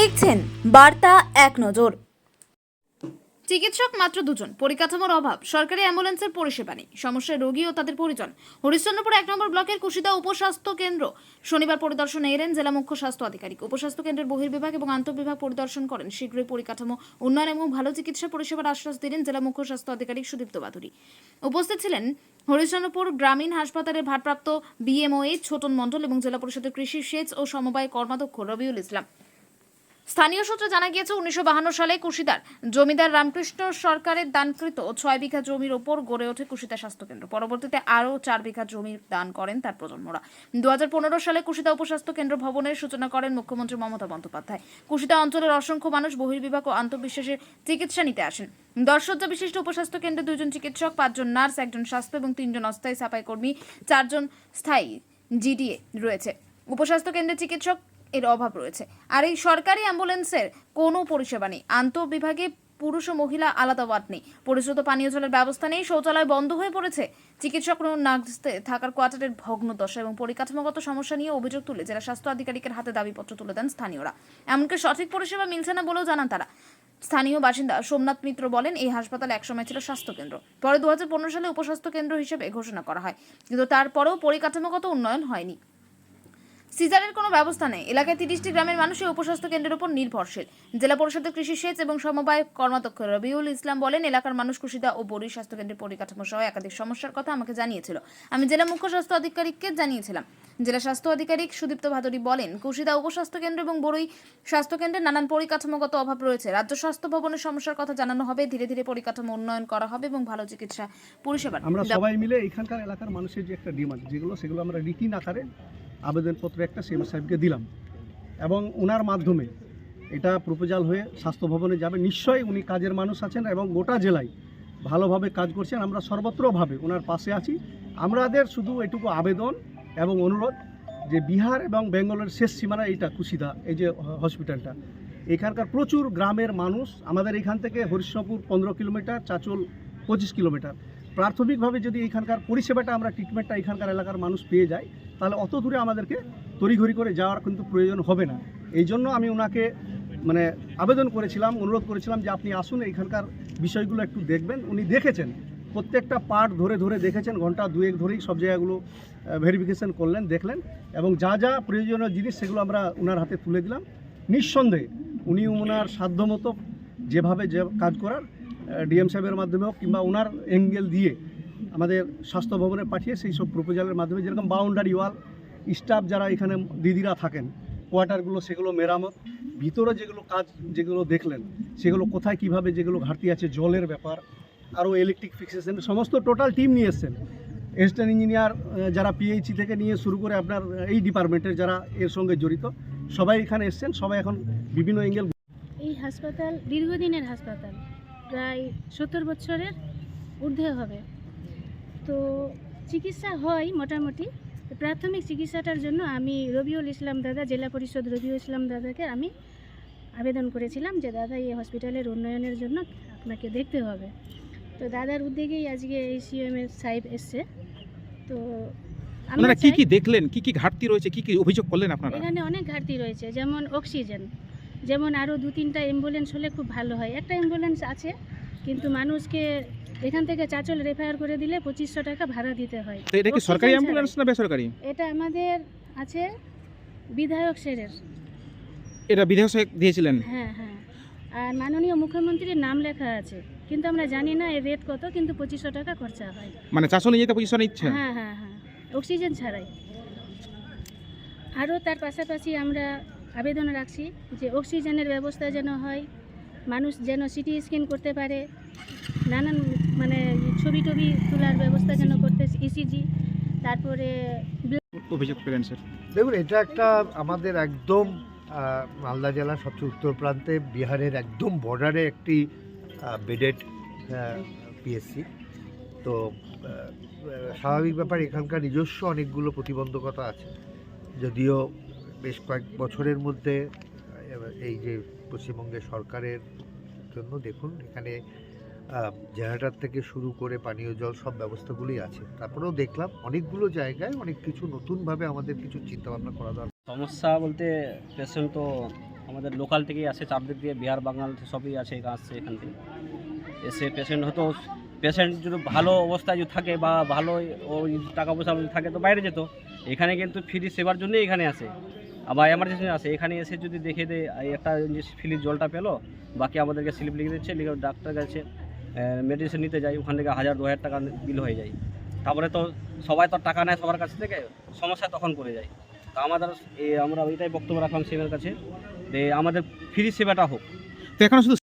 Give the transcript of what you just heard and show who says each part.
Speaker 1: দেখছেন বার্তা এক নজর।
Speaker 2: চিকিৎসক মাত্র দুজন, পরিকাঠামোর অভাব, সরকারি অ্যাম্বুলেন্সের পরিষেবা নেই, সমস্যায় রোগী ও তাদের পরিজন। হরিশ্চন্দ্রপুর ১ নম্বর ব্লকের কুশিদা উপস্বাস্থ্য কেন্দ্র শনিবার পরিদর্শনে এলেন জেলা মুখ্য স্বাস্থ্য আধিকারিক। উপস্বাস্থ্য কেন্দ্রের বহির্বিভাগ এবং আন্তঃবিভাগ পরিদর্শন করেন। শীঘ্রই পরিকাঠামো উন্নয়ন এবং ভালো চিকিৎসা পরিষেবার আশ্বাস দিলেন জেলা মুখ্য স্বাস্থ্য আধিকারিক সুদীপ্ত বাধুরী। উপস্থিত ছিলেন হরিশ্চন্দ্রপুর গ্রামীণ হাসপাতালের ভারপ্রাপ্ত বিএমওএইচ ছোটন মণ্ডল এবং জেলা পরিষদের কৃষি, সেচ ও সমবায় কর্মাধ্যক্ষ রবিউল ইসলাম। স্থানীয় সূত্রে জানা গিয়েছে ১৯৫২ সালে কুশিদার জমিদার রামকৃষ্ণ সরকারের দানকৃত ৬ বিঘা জমির ওপর গড়ে ওঠে কুশিদা স্বাস্থ্যকেন্দ্র। পরবর্তীতে আরও ৪ বিঘা জমি দান করেন তার প্রজন্মরা। ২০১৫ সালে কুশিদা উপস্বাস্থ্য কেন্দ্র ভবনের সূচনা করেন মুখ্যমন্ত্রী মমতা বন্দ্যোপাধ্যায়। কুশিদা অঞ্চলের অসংখ্য মানুষ বহির্বিভাগ ও আন্তঃবিশ্বাসের চিকিৎসা নিতে আসেন। ১০ শয্যা বিশিষ্ট উপস্বাস্থ্য কেন্দ্রে ২ জন চিকিৎসক, ৫ জন নার্স, 1 জন স্বাস্থ্য এবং 3 জন অস্থায়ী সাফাই কর্মী, 4 জন স্থায়ী জিডিএ রয়েছে। উপস্বাস্থ্য কেন্দ্রে চিকিৎসক এর অভাব রয়েছে। আর এই সরকারি অ্যাম্বুলেন্সের কোনো পরিষেবা নেই। আন্তঃবিভাগে পুরুষ ও মহিলা আলাদা ওয়ার্ড নেই। পরিশ্রুত পানীয় জলের ব্যবস্থা নেই। শৌচালয় বন্ধ হয়ে পড়েছে। চিকিৎসক নার্সদের থাকার কোয়ার্টারের ভগ্ন দশা এবং পরিকাঠামোগত সমস্যা নিয়ে অভিযোগ তুলে জেলা স্বাস্থ্য আধিকারিকের হাতে দাবিপত্র তুলে দেন স্থানীয়রা। এমনকি সঠিক পরিষেবা মিলছে না বলেও জানান তারা। স্থানীয় বাসিন্দা সোমনাথ মিত্র বলেন, এই হাসপাতাল একসময় ছিল স্বাস্থ্যকেন্দ্র। পরে ২০১৫ সালে উপস্বাস্থ্য কেন্দ্র হিসেবে ঘোষণা করা হয়, কিন্তু তারপরেও পরিকাঠামোগত উন্নয়ন হয়নি। সিজারের কোনো ব্যবস্থা নেই। এলাকায় ৩০টি গ্রামের মানুষ এই উপস্বাস্থ্য কেন্দ্রের উপর নির্ভরশীল। জেলা পরিষদের কৃষি, সেচ এবং সমবায় কর্মাধ্যক্ষ রবিউল ইসলাম বলেন, এলাকার মানুষ কুশিদা ও বড়ুই স্বাস্থ্য কেন্দ্রের পরিকাঠামো সহ একাধিক সমস্যার কথা আমাকে জানিয়েছিল। আমি জেলা মুখ্য স্বাস্থ্য আধিকারিককে জানিয়েছিলাম। জেলা স্বাস্থ্য আধিকারিক সুদীপ্ত বাধুরী বলেন, কুশিদা উপস্বাস্থ্য কেন্দ্র এবং বড়ুই স্বাস্থ্য কেন্দ্রে নানান পরিকাঠামোগত অভাব রয়েছে। রাজ্য স্বাস্থ্য ভবনের সমস্যার কথা জানানো হবে। ধীরে ধীরে পরিকাঠামো উন্নয়ন করা হবে এবং ভালো চিকিৎসা পরিষেবা।
Speaker 3: আমরা সবাই মিলে এখানকার এলাকার মানুষের যে একটা ডিমান্ড, সেগুলো আমরা রিটিন আকারে আবেদনপত্র একটা সিএম সাহেবকে দিলাম এবং ওনার মাধ্যমে এটা প্রপোজাল হয়ে স্বাস্থ্য ভবনে যাবে। নিশ্চয়ই উনি কাজের মানুষ আছেন এবং গোটা জেলায় ভালোভাবে কাজ করছেন। আমরা সর্বত্রভাবে ওনার পাশে আছি। আমাদের শুধু এটুকু আবেদন এবং অনুরোধ যে বিহার এবং বেঙ্গলের শেষ সীমানা এইটা কুশিদা, এই যে হসপিটালটা, এখানকার প্রচুর গ্রামের মানুষ। আমাদের এখান থেকে হরিশ্চন্দ্রপুর 15 কিলোমিটার, চাচল 25 কিলোমিটার। প্রাথমিকভাবে যদি এখানকার পরিষেবাটা আমরা ট্রিটমেন্টটা এখানকার এলাকার মানুষ পেয়ে যায়, তাহলে অত দূরে আমাদেরকে তড়িঘড়ি করে যাওয়ার কিন্তু প্রয়োজন হবে না। এই জন্য আমি ওনাকে আবেদন করেছিলাম, অনুরোধ করেছিলাম যে আপনি আসুন, এখানকার বিষয়গুলো একটু দেখবেন। উনি দেখেছেন, প্রত্যেকটা পার্ট ধরে ধরে দেখেছেন, ঘন্টা দুয়েক ধরেই সব জায়গাগুলো ভেরিফিকেশন করলেন, দেখলেন এবং যা যা প্রয়োজনীয় জিনিস সেগুলো আমরা ওনার হাতে তুলে দিলাম। নিঃসন্দেহে উনি ওনার সাধ্যমতো যেভাবে যে কাজ করার ডিএম সাহেবের মাধ্যমে হোক কিংবা ওনার অ্যাঙ্গেল দিয়ে আমাদের স্বাস্থ্য ভবনে পাঠিয়ে সেই সব প্রপোজালের মাধ্যমে, যেরকম বাউন্ডারি ওয়াল, স্টাফ যারা এখানে দিদিরা থাকেন, কোয়ার্টারগুলো সেগুলো মেরামত, ভিতরে যেগুলো কাজ যেগুলো দেখলেন সেগুলো কোথায় কিভাবে যেগুলো ঘাটতি আছে, জলের ব্যাপার, আরও ইলেকট্রিক ফিক্সেশন, সমস্ত টোটাল টিম নিয়ে এসছেন। অ্যাসিস্ট্যান্ট ইঞ্জিনিয়ার যারা পিএইচি থেকে নিয়ে শুরু করে আপনার এই ডিপার্টমেন্টের যারা এর সঙ্গে জড়িত সবাই এখানে এসছেন। সবাই এখন বিভিন্ন অ্যাঙ্গেল।
Speaker 4: এই হাসপাতাল দীর্ঘদিনের হাসপাতাল, প্রায় 70 বছরের ঊর্ধ্বে হবে। তো চিকিৎসা হয় মোটামুটি। প্রাথমিক চিকিৎসাটার জন্য আমি রবিউল ইসলাম দাদা, জেলা পরিষদ রবিউল ইসলাম দাদাকে আমি আবেদন করেছিলাম যে দাদা এই হসপিটালের উন্নয়নের জন্য আপনাকে দেখতে হবে। তো দাদার উদ্যোগেই আজকে এই সিএম সাহেব এসছে। তো
Speaker 5: আপনারা কি দেখলেন, কি ঘাটতি রয়েছে, কি অভিযোগ করলেন আপনারা?
Speaker 4: এখানে অনেক ঘাটতি রয়েছে, যেমন অক্সিজেন, যেমন আরও 2-3টা অ্যাম্বুলেন্স হলে খুব ভালো হয়। একটা অ্যাম্বুলেন্স আছে, কিন্তু মানুষকে এখান থেকে চাচল রেফার করে দিলে 2500 টাকা ভাড়া দিতে হয়।
Speaker 5: তো এটা কি সরকারি অ্যাম্বুলেন্স না বেসরকারি?
Speaker 4: এটা আমাদের আছে বিধায়ক স্যারের।
Speaker 5: এটা বিধায়ক সাহেব দিয়েছিলেন?
Speaker 4: হ্যাঁ হ্যাঁ, আর মাননীয় মুখ্যমন্ত্রীর নাম লেখা আছে, কিন্তু আমরা জানি না এর রেট কত, কিন্তু 2500 টাকা খরচা হয়।
Speaker 5: মানে 400 নিয়ে যেতে 2500 নিচ্ছে?
Speaker 4: হ্যাঁ হ্যাঁ হ্যাঁ, অক্সিজেন ছাড়াই। আরও তার পাশাপাশি আমরা আবেদন রাখছি যে অক্সিজেনের ব্যবস্থা যেন হয়, মানুষ যেন সিটি স্ক্যান করতে পারে, নানান ছবি টবি তোলার ব্যবস্থা যেন করতে, ইসিজি, তারপরে
Speaker 5: অভিযোগ পেলেন স্যার?
Speaker 6: দেখুন, এটা একটা আমাদের একদম মালদা জেলার সবচেয়ে উত্তর প্রান্তে, বিহারের একদম বর্ডারে একটি বেডেড পিএসসি। তো স্বাভাবিক ব্যাপার, এখানকার নিজস্ব অনেকগুলো প্রতিবন্ধকতা আছে। যদিও বেশ কয়েক বছরের মধ্যে এই যে পশ্চিমবঙ্গের সরকারের জন্য দেখুন এখানে জেনারেটর থেকে শুরু করে পানীয় জল সব ব্যবস্থাগুলি আছে। তারপরেও দেখলাম অনেকগুলো জায়গায় অনেক কিছু নতুনভাবে আমাদের কিছু চিন্তাভাবনা করা দরকার।
Speaker 7: সমস্যা বলতে পেশেন্ট তো আমাদের লোকাল থেকেই আসে, চারদিক দিয়ে বিহার বাঙাল সবই আছে, আসছে এখান থেকে এসে পেশেন্ট হতো। পেশেন্ট যদি ভালো অবস্থায় যদি থাকে বা ভালো ওই টাকা পয়সা যদি থাকে তো বাইরে যেত, এখানে কিন্তু ফ্রি সেবার জন্যই এখানে আসে, আবার এমার্জেন্সি আসে। এখানে এসে যদি দেখে দেয় এই একটা ফ্রির জলটা পেলো, বাকি আমাদেরকে স্লিপ লিখে দিচ্ছে, লিখে ডাক্তার কাছে মেডিসিন নিতে যাই, ওখান থেকে 1000-2000 টাকা বিল হয়ে যায়। তারপরে তো সবাই তো টাকা নেয় সবার কাছ থেকে, সমস্যায় তখন পড়ে যায়। তো আমরা ওইটাই বক্তব্য রাখলাম সিএমের কাছে যে আমাদের ফ্রি সেবাটা হোক।
Speaker 5: তো এখানে শুধু